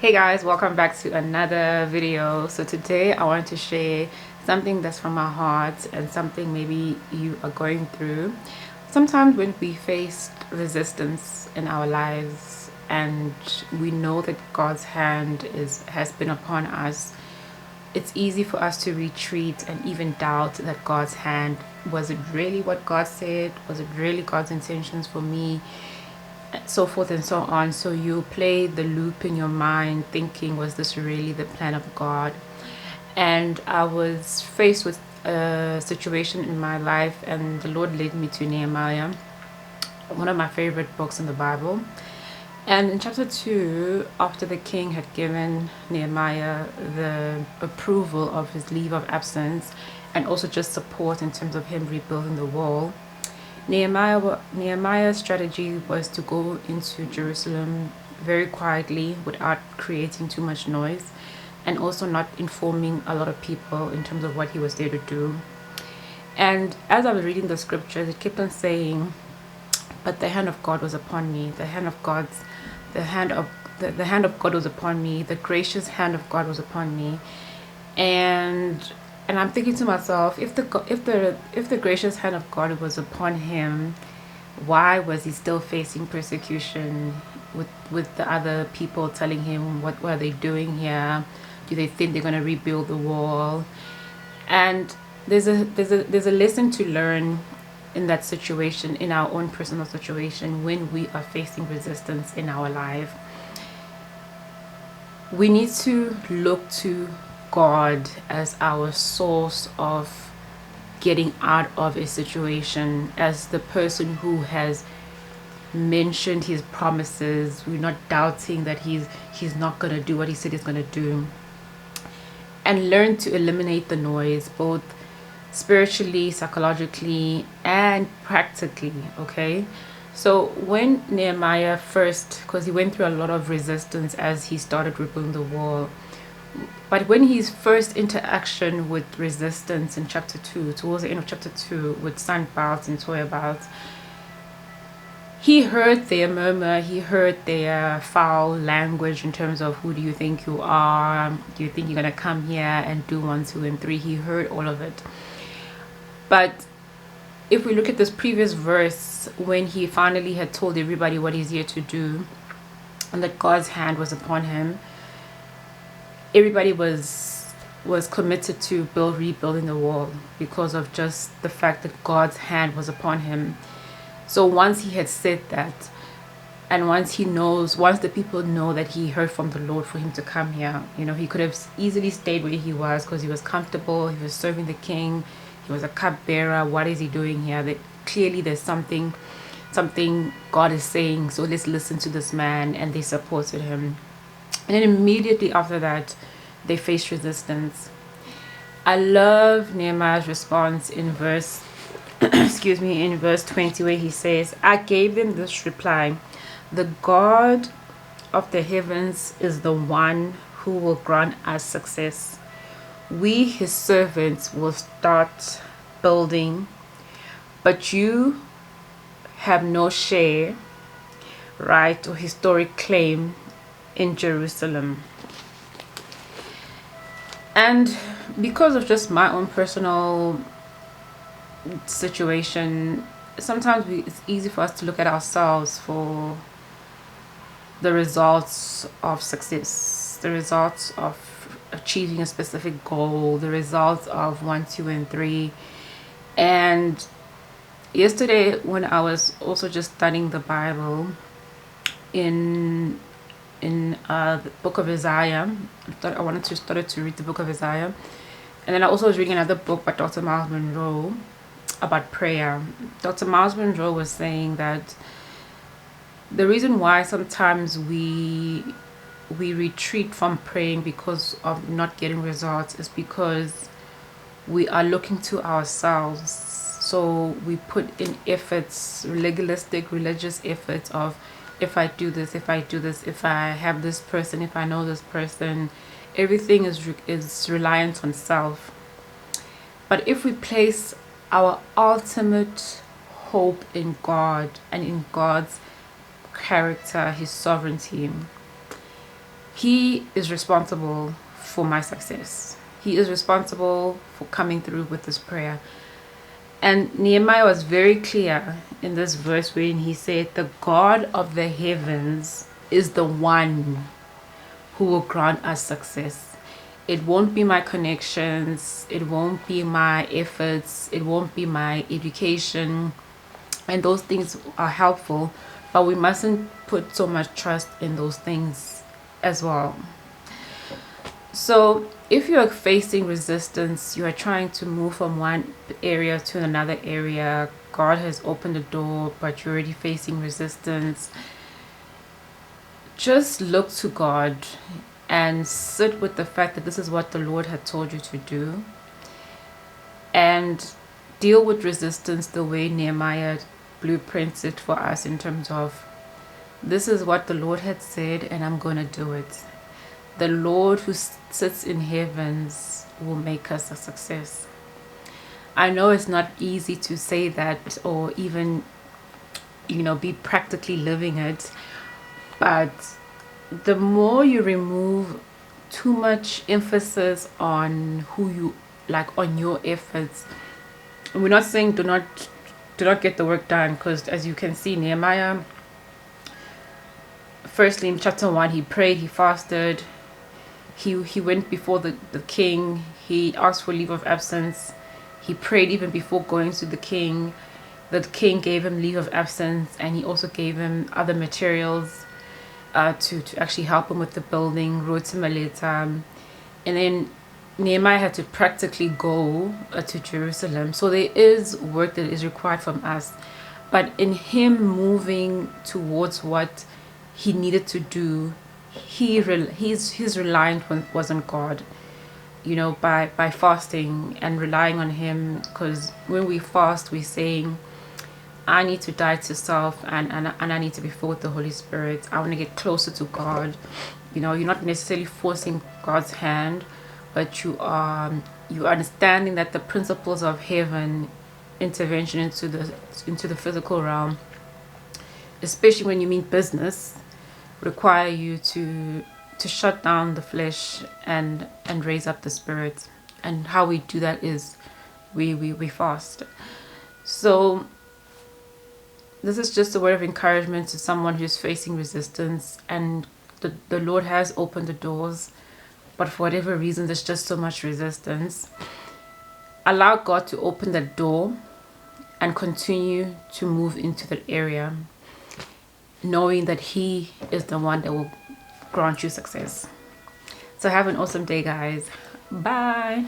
Hey guys, welcome back to another video. So today I want to share something that's from my heart and something maybe you are going through. Sometimes when we face resistance in our lives and we know that God's hand has been upon us, it's easy for us to retreat and even doubt that God's hand, was it really what God said? Was it really God's intentions for me? So forth and so on. So you play the loop in your mind thinking, was this really the plan of God? And I was faced with a situation in my life, and the Lord led me to Nehemiah, one of my favorite books in the Bible. And in chapter 2, after the king had given Nehemiah the approval of his leave of absence and also just support in terms of him rebuilding the wall, Nehemiah's strategy was to go into Jerusalem very quietly without creating too much noise and also not informing a lot of people in terms of what he was there to do. And as I was reading the scriptures, it kept on saying, but the hand of God was upon me. The hand of the hand of God was upon me. The gracious hand of God was upon me. And I'm thinking to myself, if the gracious hand of God was upon him, why was he still facing persecution with the other people telling him what are they doing here? Do they think they're going to rebuild the wall? And there's a lesson to learn in that situation, in our own personal situation, when we are facing resistance in our life. We need to look to God as our source of getting out of a situation, as the person who has mentioned his promises. We're not doubting that he's not going to do what he said he's going to do, and learn to eliminate the noise, both spiritually, psychologically, and practically. Okay, so when Nehemiah first, because he went through a lot of resistance as he started rebuilding the wall, but when his first interaction with resistance in chapter 2, towards the end of chapter 2, with Sanballat and Tobiah, he heard their murmur, he heard their foul language in terms of, who do you think you are? Do you think you're going to come here and do 1, 2, and 3? He heard all of it. But if we look at this previous verse, when he finally had told everybody what he's here to do and that God's hand was upon him, everybody was committed to rebuilding the wall because of just the fact that God's hand was upon him. So once he had said that, and once the people know that he heard from the Lord for him to come here, he could have easily stayed where he was because he was comfortable, he was serving the king, he was a cupbearer. What is he doing here? That clearly there's something God is saying, so let's listen to this man. And they supported him. And then immediately after that, they faced resistance. I love Nehemiah's response in verse in verse 20, where he says, I gave them this reply: the God of the heavens is the one who will grant us success. We, his servants, will start building, but you have no share, right, or historic claim in Jerusalem. And because of just my own personal situation, sometimes it's easy for us to look at ourselves for the results of success, the results of achieving a specific goal, the results of 1, 2, and 3. And yesterday, when I was also just studying the Bible in the book of Isaiah, I wanted to start to read the book of Isaiah, and then I also was reading another book by Dr. Miles Monroe about prayer. Dr. Miles Monroe was saying that the reason why sometimes we retreat from praying because of not getting results is because we are looking to ourselves. So we put in efforts, legalistic, religious efforts of, if I do this, if I have this person, if I know this person, everything is reliant on self. But if we place our ultimate hope in God and in God's character, his sovereignty, He is responsible for my success. He is responsible for coming through with this prayer. And Nehemiah was very clear in this verse when he said, the God of the heavens is the one who will grant us success. It won't be my connections, it won't be my efforts, it won't be my education, and those things are helpful, but we mustn't put so much trust in those things as well. So if you are facing resistance, you are trying to move from one area to another area, God has opened the door but you're already facing resistance, just look to God and sit with the fact that this is what the Lord had told you to do, and deal with resistance the way Nehemiah blueprints it for us, in terms of, this is what the Lord had said and I'm going to do it. The Lord who sits in heavens will make us a success. I know it's not easy to say that, or even, be practically living it, but the more you remove too much emphasis on who you on your efforts, we're not saying do not get the work done, because as you can see, Nehemiah, firstly in chapter 1, he prayed, he fasted, he went before the king, he asked for leave of absence, he prayed even before going to the king. The king gave him leave of absence, and he also gave him other materials to actually help him with the building, and then Nehemiah had to practically go to Jerusalem. So there is work that is required from us, but in him moving towards what he needed to do, his reliance was on God, by fasting and relying on him, because when we fast, we're saying, I need to die to self, and I need to be filled with the Holy Spirit. I want to get closer to God. You're not necessarily forcing God's hand, but you are understanding that the principles of heaven, intervention into the physical realm, especially when you mean business, require you to shut down the flesh and raise up the spirit. And how we do that is we fast. So this is just a word of encouragement to someone who's facing resistance, and the Lord has opened the doors, but for whatever reason there's just so much resistance. Allow God to open the door and continue to move into that area, knowing that He is the one that will grant you success. So have an awesome day, guys. Bye.